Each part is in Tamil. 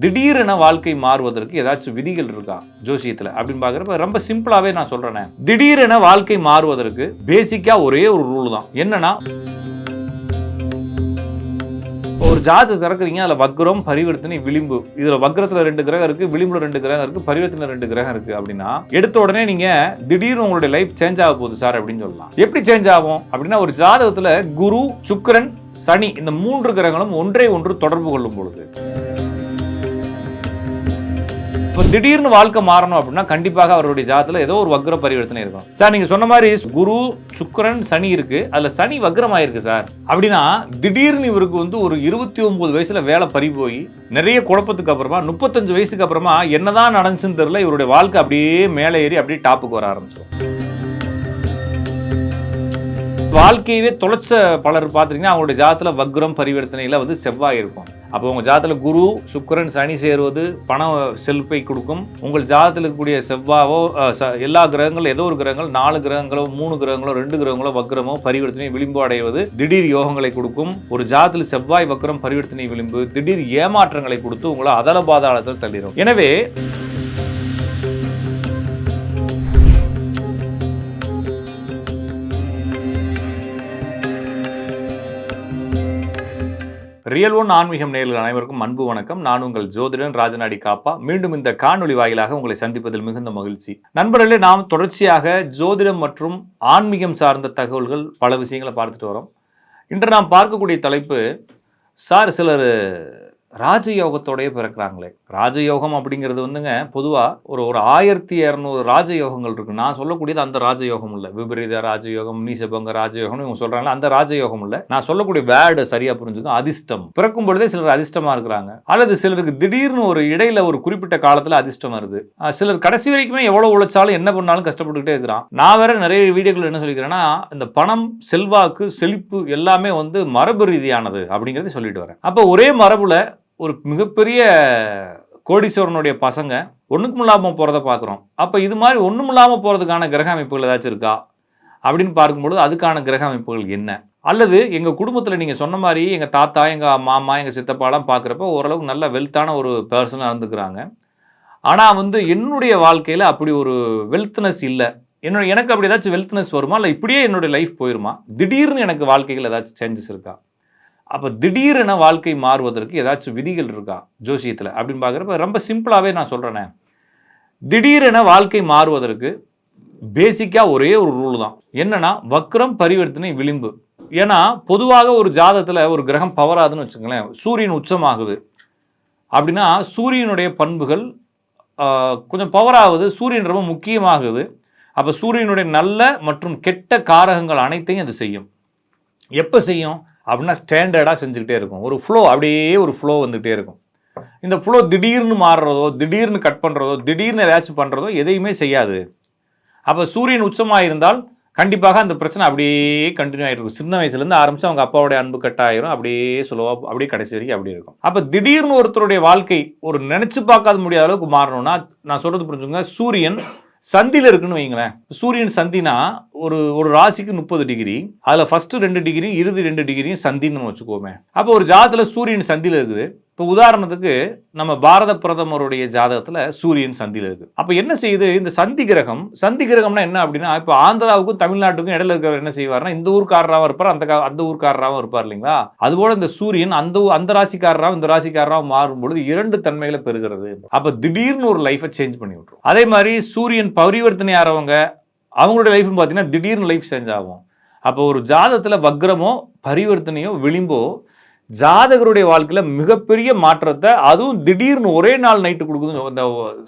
திடீரென வாழ்க்கை மாறுவதற்கு ஏதாச்சும் விதிகள் இருக்கா ஜோசியத்துல அப்படின்னு பாக்குறப்ப ரொம்ப சிம்பிளாவே நான் சொல்றேன். திடீரென வாழ்க்கை மாறுவதற்கு பேசிக்கா ஒரே ஒரு ரூல் தான். என்னன்னா, ஒரு ஜாதகம் திறக்கிறீங்க, அதுல வக்ரம், பரிவர்த்தனை, விளிம்பு. இதுல வக்ரத்துல 2 கிரகம் இருக்கு, விளிம்புல 2 கிரகம் இருக்கு, பரிவர்த்தனை 2 கிரகம் இருக்கு அப்படின்னா எடுத்த உடனே நீங்க திடீர்னு உங்களுடைய லைஃப் சேஞ்ச் ஆக போகுது சார் அப்படின்னு சொல்லலாம். எப்படி சேஞ்ச் ஆகும் அப்படின்னா, ஒரு ஜாதகத்துல குரு, சுக்கிரன், சனி இந்த 3 கிரகங்களும் ஒன்றை ஒன்று தொடர்பு கொள்ளும் பொழுது இப்போ திடீர்னு வாழ்க்கை மாறணும் அப்படின்னா கண்டிப்பாக அவருடைய ஜாதகத்துல ஏதோ ஒரு வக்ர பரிவர்த்தனை இருக்கும். சார் நீங்க சொன்ன மாதிரி குரு, சுக்கிரன், சனி இருக்கு, அதுல சனி வக்ரமாயிருக்கு சார் அப்படின்னா திடீர்னு இவருக்கு ஒரு 29 வயசுல வேலை பறி போய் நிறைய குழப்பத்துக்கு அப்புறமா 35 வயசுக்கு அப்புறமா என்னதான் நடந்துச்சுன்னு தெரியல, இவருடைய வாழ்க்கை அப்படியே மேலே ஏறி அப்படியே டாப்புக்கு வர ஆரம்பிச்சிடும். வாழ்க்கையவே தொலைச்ச பலர் பார்த்துட்டீங்கன்னா அவங்களுடைய ஜாதகத்துல வக்ரம் பரிவர்த்தனையில செவ்வாய் இருக்கும். அப்போ உங்க ஜாதகத்துல குரு, சுக்கிரன், சனி சேருவது பண செல்வை கொடுக்கும். உங்கள் ஜாதகத்தில் இருக்கக்கூடிய செவ்வாவோ எல்லா கிரகங்களும் ஏதோ ஒரு கிரகங்கள் 4 கிரகங்களோ 3 கிரகங்களோ 2 கிரகங்களோ வக்ரமோ பரிவர்த்தனை விளிம்பு அடைவது திடீர் யோகங்களை கொடுக்கும். ஒரு ஜாதகத்தில் செவ்வாய் வக்ரம் பரிவர்த்தனை விளிம்பு திடீர் ஏமாற்றங்களை கொடுத்து உங்களை அதல பாதாளத்தில் தள்ளிடும். எனவே ரியல் ஒன் ஆன்மீகம் நேயர்கள் அனைவருக்கும் அன்பு வணக்கம். நான் உங்கள் ஜோதிடன் ராஜநாடி காப்பா. மீண்டும் இந்த காணொலி வாயிலாக உங்களை சந்திப்பதில் மிகுந்த மகிழ்ச்சி. நண்பர்களே, நாம் தொடர்ச்சியாக ஜோதிடம் மற்றும் ஆன்மீகம் சார்ந்த தகவல்கள் பல விஷயங்களை பார்த்துட்டு வரோம். இன்று நாம் பார்க்கக்கூடிய தலைப்பு, சார் சிலர் ராஜயோகத்தோடய பிறக்கிறாங்களே. ராஜயோகம் அப்படிங்கிறது பொதுவாக ஒரு 1200 ராஜயோகங்கள் இருக்கு. நான் சொல்லக்கூடியது அந்த ராஜயோகம் இல்லை. விபரீத ராஜயோகம், நீசபங்க ராஜயோகம்னு இவங்க சொல்றாங்களே அந்த ராஜயோகம் இல்லை. நான் சொல்லக்கூடிய வேர்டு சரியா புரிஞ்சுக்கும். அதிர்ஷ்டம். பிறக்கும் பொழுதே சிலர் அதிர்ஷ்டமா இருக்கிறாங்க, அல்லது சிலருக்கு திடீர்னு ஒரு இடையில ஒரு குறிப்பிட்ட காலத்துல அதிர்ஷ்டம் வருது. சிலர் கடைசி வரைக்குமே எவ்வளவு உழைச்சாலும் என்ன பண்ணாலும் கஷ்டப்பட்டுக்கிட்டே இருக்கிறான். நான் வேற நிறைய வீடியோக்கள் என்ன சொல்லிக்கிறேன்னா, இந்த பணம், செல்வாக்கு, செழிப்பு எல்லாமே மரபு ரீதியானது அப்படிங்கறத சொல்லிட்டு வரேன். அப்ப ஒரே மரபுல ஒரு மிகப்பெரிய கோடீஸ்வரனுடைய பசங்க ஒண்ணுக்கும் இல்லாமல் போறதை பார்க்குறோம். அப்போ இது மாதிரி ஒன்றும் இல்லாமல் போறதுக்கான கிரக அமைப்புகள் ஏதாச்சும் இருக்கா அப்படின்னு பார்க்கும்பொழுது அதுக்கான கிரக அமைப்புகள் என்ன? அல்லது எங்கள் குடும்பத்தில் நீங்கள் சொன்ன மாதிரி எங்கள் தாத்தா, எங்கள் மாமா, எங்கள் சித்தப்பாலாம் பார்க்குறப்ப ஓரளவுக்கு நல்ல வெல்த்தான ஒரு பர்சனாக இருந்துக்கிறாங்க. ஆனால் என்னுடைய வாழ்க்கையில் அப்படி ஒரு வெல்த்னஸ் இல்லை. எனக்கு அப்படி ஏதாச்சும் வெல்த்னஸ் வருமா, இல்லை இப்படியே என்னுடைய லைஃப் போயிருமா? திடீர்னு எனக்கு வாழ்க்கைகள் ஏதாச்சும் சேஞ்சஸ் இருக்கா? அப்போ திடீரென வாழ்க்கை மாறுவதற்கு ஏதாச்சும் விதிகள் இருக்கா ஜோசியத்தில் அப்படின்னு பார்க்குறப்ப ரொம்ப சிம்பிளாகவே நான் சொல்கிறேனே. திடீரென வாழ்க்கை மாறுவதற்கு பேசிக்காக ஒரே ஒரு ரூல் தான். என்னன்னா, வக்ரம், பரிவர்த்தனை, விளிம்பு. ஏன்னா பொதுவாக ஒரு ஜாதகத்தில் ஒரு கிரகம் பவராதுன்னு வச்சுங்களேன், சூரியன் உச்சமாகுது அப்படின்னா சூரியனுடைய பண்புகள் கொஞ்சம் பவராகுது, சூரியன் ரொம்ப முக்கியமாகுது. அப்போ சூரியனுடைய நல்ல மற்றும் கெட்ட காரகங்கள் அனைத்தையும் அது செய்யும். எப்போ செய்யும் அப்படின்னா ஸ்டாண்டர்டாக செஞ்சுக்கிட்டே இருக்கும். ஒரு ஃப்ளோ, அப்படியே ஒரு ஃப்ளோ வந்துகிட்டே இருக்கும். இந்த ஃப்ளோ திடீர்னு மாறுறதோ, திடீர்னு கட் பண்ணுறதோ, திடீர்னு ஏதாச்சும் பண்ணுறதோ எதையுமே செய்யாது. அப்போ சூரியன் உச்சமாக இருந்தால் கண்டிப்பாக அந்த பிரச்சனை அப்படியே கண்டினியூ ஆகிட்டு இருக்கும். சின்ன வயசுலேருந்து ஆரம்பித்து அவங்க அப்பாவுடைய அன்பு கட் ஆயிரும், அப்படியே சொல்லுவா, அப்படியே கடைசி வரைக்கும் அப்படி இருக்கும். அப்போ திடீர்னு ஒருத்தருடைய வாழ்க்கை ஒரு நினச்சி பார்க்காத முடியாத அளவுக்கு மாறணும்னா, நான் சொல்கிறது புரிஞ்சுங்க, சூரியன் சந்தியில் இருக்குன்னு வைங்களேன். சூரியன் சந்தினா ஒரு ராசிக்கு 30 டிகிரி, அதில் ஃபர்ஸ்ட் 2 டிகிரி, இறுதி 2 டிகிரியும் சந்தின்னு வச்சுக்கோமே. அப்போ ஒரு ஜாதகத்தில் சூரியன் சந்தியில் இருக்குது. இப்போ உதாரணத்துக்கு நம்ம பாரத பிரதமருடைய ஜாதகத்தில் சூரியன் சந்தியில் இருக்குது. அப்போ என்ன செய்யுது இந்த சந்தி கிரகம்? சந்தி கிரகம்னா என்ன அப்படின்னா, இப்போ ஆந்திராவுக்கும் தமிழ்நாட்டுக்கும் இடையில இருக்கிற என்ன செய்வார்னா, இந்த ஊர்க்காரராகவும் இருப்பார், அந்த ஊர்க்காரராகவும் இருப்பார் இல்லைங்களா? அதுபோல இந்த சூரியன் அந்த ராசிக்காரராகவும் இந்த ராசிக்காரராகவும் மாறும்பொழுது 2 தன்மைகளை பெறுகிறது. அப்போ திடீர்னு ஒரு லைஃபை சேஞ்ச் பண்ணி விட்டுரும். அதே மாதிரி சூரியன் பரிவர்த்தனை ஆறவங்க அவங்களுடைய லைஃப்னு பார்த்தீங்கன்னா திடீர்னு லைஃப் சேஞ்ச் ஆகும். அப்போ ஒரு ஜாதகத்தில் வக்ரமோ பரிவர்த்தனையோ விளிம்போ ஜாதகருடைய வாழ்க்கையில் மிகப்பெரிய மாற்றத்தை, அதுவும் திடீர்னு ஒரே நாள் நைட்டு கொடுக்குது. இந்த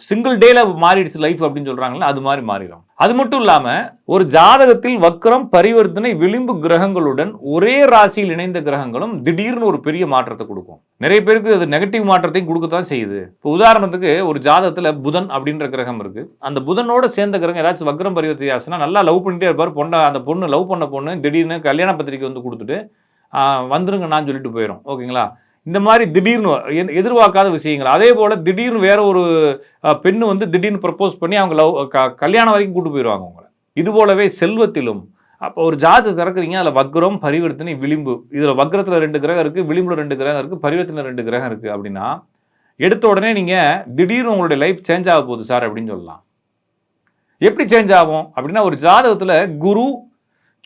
சிங்கிள் டேல மாறிடுச்சு லைஃப் அப்படின்னு சொல்றாங்களே, அது மாதிரி மாறிடும். அது மட்டும் இல்லாம ஒரு ஜாதகத்தில் வக்ரம், பரிவர்த்தனை, விளிம்பு கிரகங்களுடன் ஒரே ராசியில் இணைந்த கிரகங்களும் திடீர்னு ஒரு பெரிய மாற்றத்தை கொடுக்கும். நிறைய பேருக்கு அது நெகட்டிவ் மாற்றத்தையும் கொடுக்கத்தான் செய்யுது. இப்போ உதாரணத்துக்கு ஒரு ஜாதகத்துல புதன் அப்படின்ற கிரகம் இருக்கு. அந்த புதனோட சேர்ந்த கிரகம் ஏதாச்சும் வக்ரம் பரிவர்த்தனை ஆச்சுன்னா நல்லா லவ் பண்ணிட்டே இருப்பார். அந்த பொண்ணு லவ் பண்ண பொண்ணு திடீர்னு கல்யாண பத்திரிக்கை கொடுத்துட்டு வந்துருங்க நான் சொல்லிட்டு போயிடும். ஓகேங்களா? இந்த மாதிரி திடீர்னு எதிர்பார்க்காத விஷயங்கள். அதே போல திடீர்னு வேற ஒரு பெண்ணு திடீர்னு ப்ரப்போஸ் பண்ணி அவங்க கல்யாணம் வரைக்கும் கூட்டு போயிடுவாங்க உங்களை. இது போலவே செல்வத்திலும் அப்போ ஒரு ஜாதகம் திறக்கிறீங்க, அதில் வக்ரம், பரிவர்த்தனை, விளிம்பு. இதில் வக்ரத்தில் 2 கிரகம் இருக்குது, விளிம்புல 2 கிரகம் இருக்குது, பரிவர்த்தனை 2 கிரகம் இருக்குது அப்படின்னா எடுத்த உடனே நீங்கள் திடீர்னு உங்களுடைய லைஃப் சேஞ்ச் ஆக போகுது சார் அப்படின்னு சொல்லலாம். எப்படி சேஞ்ச் ஆகும் அப்படின்னா, ஒரு ஜாதகத்தில் குரு,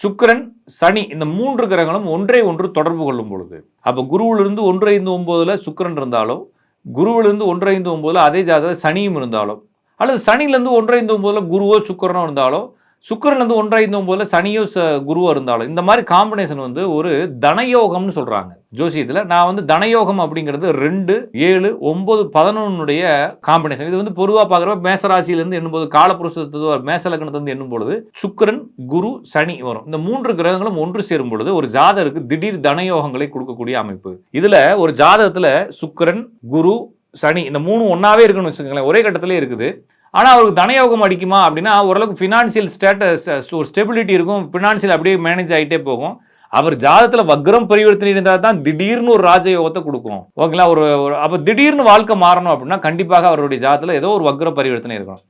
சுக்கிரன், சனி இந்த 3 கிரகங்களும் ஒன்றை ஒன்று தொடர்பு கொள்ளும் பொழுது, அப்போ குருவிலிருந்து 1-5-9 சுக்கிரன் இருந்தாலோ, குருவிலிருந்து 1-5-9 அதே ஜாதகத்தில் சனியும் இருந்தாலோ, அல்லது சனியிலேருந்து 1-5-9 குருவோ சுக்கிரனோ இருந்தாலோ, சுக்கிரன்லேருந்து 1-5-9 சனியோ குருவோ இருந்தாலும், இந்த மாதிரி காம்பினேஷன் வந்து ஒரு தனயோகம்னு சொல்கிறாங்க ஜோசியத்தில். நான் வந்து தனயோகம் அப்படிங்கிறது 2, 7, 9, 11 காம்பினேஷன். இது வந்து பொதுவாக பார்க்குறப்ப மேசராசியிலேருந்து எண்ணும்போது, காலப்புருஷத்து மேச லக்னத்திலிருந்து எண்ணும் பொழுது சுக்கிரன், குரு, சனி வரும். இந்த 3 கிரகங்களும் ஒன்று சேரும் பொழுது ஒரு ஜாதகருக்கு திடீர் தனயோகங்களை கொடுக்கக்கூடிய அமைப்பு. இதில் ஒரு ஜாதகத்தில் சுக்கிரன், குரு, சனி இந்த 3 ஒன்றாவே இருக்குன்னு வச்சுக்கோங்களேன், ஒரே கட்டத்திலே இருக்குது. ஆனால் அவருக்கு தனயோகம் அடிக்குமா அப்படின்னா, ஓரளவுக்கு ஃபினான்சியல் ஸ்டேட்டஸ், ஒரு ஸ்டெபிலிட்டி இருக்கும், ஃபினான்சியல் அப்படியே மேனேஜ் ஆகிட்டே போகும். அவர் ஜாதகத்தில் வக்ரம் பரிவர்த்தனை இருந்தால் தான் திடீர்னு ஒரு ராஜயோகத்தை கொடுக்கும். ஓகேங்களா? ஒரு அப்போ திடீர்னு வாழ்க்கை மாறணும் அப்படின்னா கண்டிப்பாக அவருடைய ஜாதகத்தில் ஏதோ ஒரு வக்ர பரிவர்த்தனை இருக்கணும்.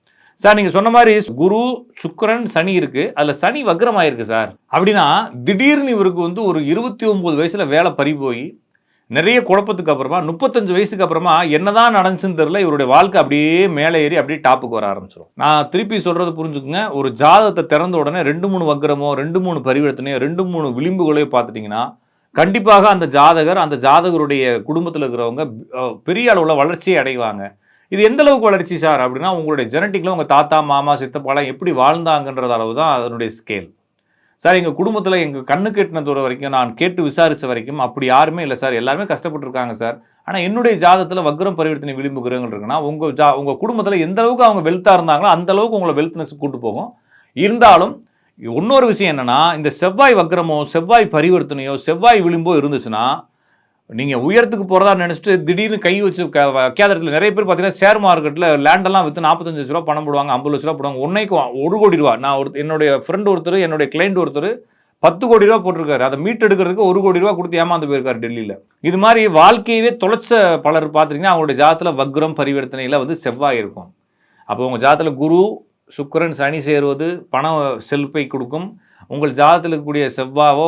சார் நீங்கள் சொன்ன மாதிரி குரு, சுக்கிரன், சனி இருக்கு, அதில் சனி வக்ரம் ஆயிருக்கு சார் அப்படின்னா, திடீர்னு இவருக்கு வந்து ஒரு 29 வயசில் வேலை பறி போய் நிறைய குழப்பத்துக்கு அப்புறமா 35 வயசுக்கு அப்புறமா என்னதான் நடந்துச்சுன்னு தெரியல, இவருடைய வாழ்க்கை அப்படியே மேலே ஏறி அப்படியே டாப்புக்கு வர ஆரம்பிச்சிடும். நான் திருப்பி சொல்றது புரிஞ்சுக்குங்க. ஒரு ஜாதகத்தை திறந்த உடனே 2-3 வக்ரமோ, 2-3 பரிவர்த்தனையோ, 2-3 விளிம்புகளையோ பார்த்துட்டிங்கன்னா கண்டிப்பாக அந்த ஜாதகர், அந்த ஜாதகருடைய குடும்பத்தில் இருக்கிறவங்க பெரிய அளவில் வளர்ச்சியை அடைவாங்க. இது எந்த அளவுக்கு வளர்ச்சி சார் அப்படின்னா, உங்களுடைய ஜெனட்டிக்கில் உங்கள் தாத்தா, மாமா, சித்தப்பாலாம் எப்படி வாழ்ந்தாங்கன்றது அளவு தான் அதனுடைய ஸ்கேல். சார் எங்கள் குடும்பத்தில் எங்கள் கண்ணுக்கு எட்டின தூரம் வரைக்கும், நான் கேட்டு விசாரித்த வரைக்கும் அப்படி யாருமே இல்லை சார், எல்லாருமே கஷ்டப்பட்டுருக்காங்க சார். ஆனால் என்னுடைய ஜாதகத்தில் வக்ரம் பரிவர்த்தனை விளிம்பு கிரகங்கள் இருக்குன்னா, உங்கள் குடும்பத்தில் எந்த அளவுக்கு அவங்க வெல்த்தாக இருந்தாங்களோ அந்த அளவுக்கு உங்களை வெல்த்னஸ் கூட்டு போகும். இருந்தாலும் இன்னொரு விஷயம் என்னென்னா, இந்த செவ்வாய் வக்ரமோ, செவ்வாய் பரிவர்த்தனையோ, செவ்வாய் விளிம்போ இருந்துச்சுன்னா, நீங்கள் உயரத்துக்கு போகிறதா நினச்சிட்டு திடீர்னு கை வச்சு வைக்காத இடத்துல நிறைய பேர் பார்த்தீங்கன்னா, ஷேர் மார்க்கெட்டில் லேண்டெல்லாம் விற்று 45 லட்ச ரூபா பணம் போடுவாங்க, 50 லட்ச ரூபா போடுவாங்க. ஒன்றைக்கு 1 கோடி ரூபா. நான் என்னுடைய ஃப்ரெண்ட் ஒருத்தர், என்னுடைய கிளைண்ட் ஒருத்தர் 10 கோடி ரூபா போட்டிருக்காரு. அதை மீட் எடுக்கிறதுக்கு 1 கோடி ரூபா கொடுத்து ஏமாந்து போயிருக்காரு டெல்லியில். இது மாதிரி வாழ்க்கையவே தொலைச்ச பலர் பார்த்தீங்கன்னா, அவங்களுடைய ஜாதகத்தில் வக்ரம் பரிவர்த்தனையில் வந்து செவ்வாய் இருக்கும். அப்போ உங்கள் ஜாதகத்தில் குரு, சுக்கிரன், சனி சேருவது பண செல்பை கொடுக்கும். உங்கள் ஜாதகத்தில் இருக்கக்கூடிய செவ்வாவோ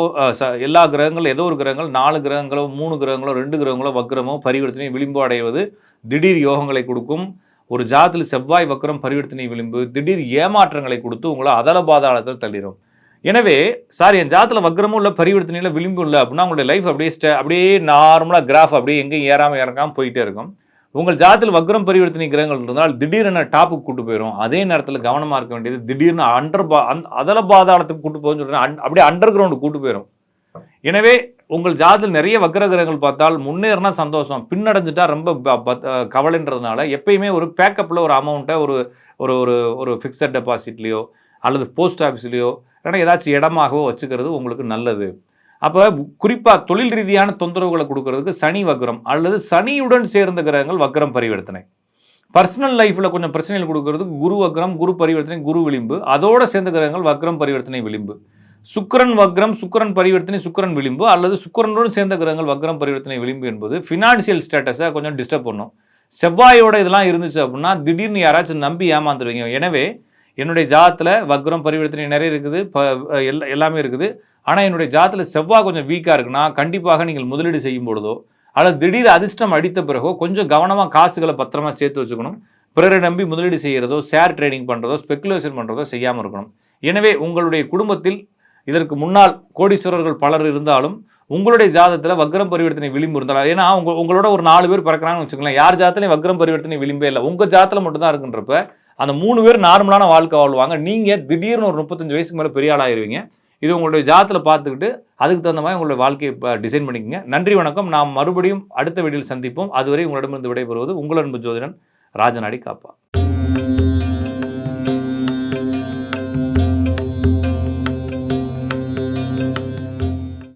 எல்லா கிரகங்களும் ஏதோ ஒரு கிரகங்கள், 4 கிரகங்களோ, 3 கிரகங்களோ, 2 கிரகங்களோ வக்ரமோ பரிவர்த்தனை விளிம்பு அடைவது திடீர் யோகங்களை கொடுக்கும். ஒரு ஜாதகத்தில் செவ்வாய் வக்ரம் பரிவர்த்தனை விளிம்பு திடீர் ஏமாற்றங்களை கொடுத்து உங்களை அதல பாதாளத்தில் தள்ளிடும். எனவே சார் என் ஜாதகத்தில் வக்ரமும் இல்லை, பரிவர்த்தனையில் விளிம்பு இல்லை அப்படின்னா உங்களுடைய லைஃப் அப்படியே நார்மலாக கிராஃப் அப்படியே எங்கேயும் ஏறாமல் இறங்காமல் போயிட்டே இருக்கும். உங்கள் ஜாதகத்தில் வக்ரம் பரிவர்த்தனை கிரகங்கள் இருந்தால் திடீர்னு டாப்புக்கு கூட்டு போயிடும். அதே நேரத்தில் கவனமாக இருக்க வேண்டியது, திடீர்னு அதல பாதாளத்துக்கு கூட்டு போகுதுன்னு சொல்கிறேன், அப்படியே அண்டர் கிரவுண்டு கூட்டு போயிடும். எனவே உங்கள் ஜாதகத்தில் நிறைய வக்ர கிரகங்கள் பார்த்தால் முன்னேறினா சந்தோஷம், பின்னடைஞ்சிட்டா ரொம்ப கவலைன்றதுனால எப்பயுமே ஒரு பேக்கப்பில் ஒரு அமௌண்ட்டை ஒரு ஒரு ஒரு ஃபிக்ஸட் டெபாசிட்லேயோ அல்லது போஸ்ட் ஆஃபீஸ்லேயோ இல்லைன்னா ஏதாச்சும் இடமாகவோ வச்சுக்கிறது உங்களுக்கு நல்லது. அப்போ குறிப்பாக தொழில் ரீதியான தொந்தரவுகளை கொடுக்கறதுக்கு சனி வக்ரம் அல்லது சனியுடன் சேர்ந்த கிரகங்கள் வக்ரம் பரிவர்த்தனை. பர்சனல் லைஃப்பில் கொஞ்சம் பிரச்சனைகள் கொடுக்கறதுக்கு குரு வக்ரம், குரு பரிவர்த்தனை, குரு விளிம்பு, அதோட சேர்ந்த கிரகங்கள் வக்ரம் பரிவர்த்தனை விளிம்பு. சுக்கிரன் வக்ரம், சுக்கிரன் பரிவர்த்தனை, சுக்கிரன் விளிம்பு அல்லது சுக்கிரனுடன் சேர்ந்த கிரகங்கள் வக்ரம் பரிவர்த்தனை விளிம்பு என்பது ஃபினான்ஷியல் ஸ்டேட்டஸை கொஞ்சம் டிஸ்டர்ப் பண்ணும். செவ்வாயோட இதெல்லாம் இருந்துச்சு அப்படின்னா திடீர்னு யாராச்சும் நம்பி ஏமாந்துருவீங்க. எனவே என்னுடைய ஜாதகத்தில் வக்ரம் பரிவர்த்தனை நிறைய இருக்குது, எல்லாமே இருக்குது. ஆனால் என்னுடைய ஜாதகத்தில் செவ்வாய் கொஞ்சம் வீக்காக இருக்குன்னா கண்டிப்பாக நீங்கள் முதலீடு செய்யும் பொழுதோ அல்லது திடீர் அதிர்ஷ்டம் அடித்த பிறகோ கொஞ்சம் கவனமாக காசுகளை பத்திரமா சேர்த்து வச்சுக்கணும். பிறரை நம்பி முதலீடு செய்கிறதோ, ஷேர் ட்ரேடிங் பண்ணுறதோ, ஸ்பெக்குலேஷன் பண்ணுறதோ செய்யாமல் இருக்கணும். எனவே உங்களுடைய குடும்பத்தில் இதற்கு முன்னால் கோடீஸ்வரர்கள் பலர் இருந்தாலும் உங்களுடைய ஜாதகத்தில் வக்ரம் பரிவர்த்தனை விளிம்பு இருந்தாலும், ஏன்னா உங்களோட ஒரு 4 பேர் பிறக்கிறாங்கன்னு வச்சுக்கலாம், யார் ஜாதகத்திலையும் வக்ரம் பரிவர்த்தனை விளிம்பே இல்லை, உங்கள் ஜாதகத்தில் மட்டும்தான் இருக்குன்றப்ப அந்த 3 பேர் நார்மலான வாழ்க்கை வாழ்வாங்க. நீங்கள் திடீர்னு ஒரு 35 வயசுக்கு மேலே பெரிய ஆளாயிருவீங்க. இது உங்களுடைய ஜாதகத்தில் பார்த்துக்கிட்டு அதுக்கு தகுந்த மாதிரி உங்களுடைய வாழ்க்கையை டிசைன் பண்ணிக்கோங்க. நன்றி, வணக்கம். நாம் மறுபடியும் அடுத்த வீடியோவில் சந்திப்போம். அதுவரை உங்களிடமிருந்து விடைபெறுவது உங்கள் அன்பு ஜோதிடன் ராஜநாடி காப்பா.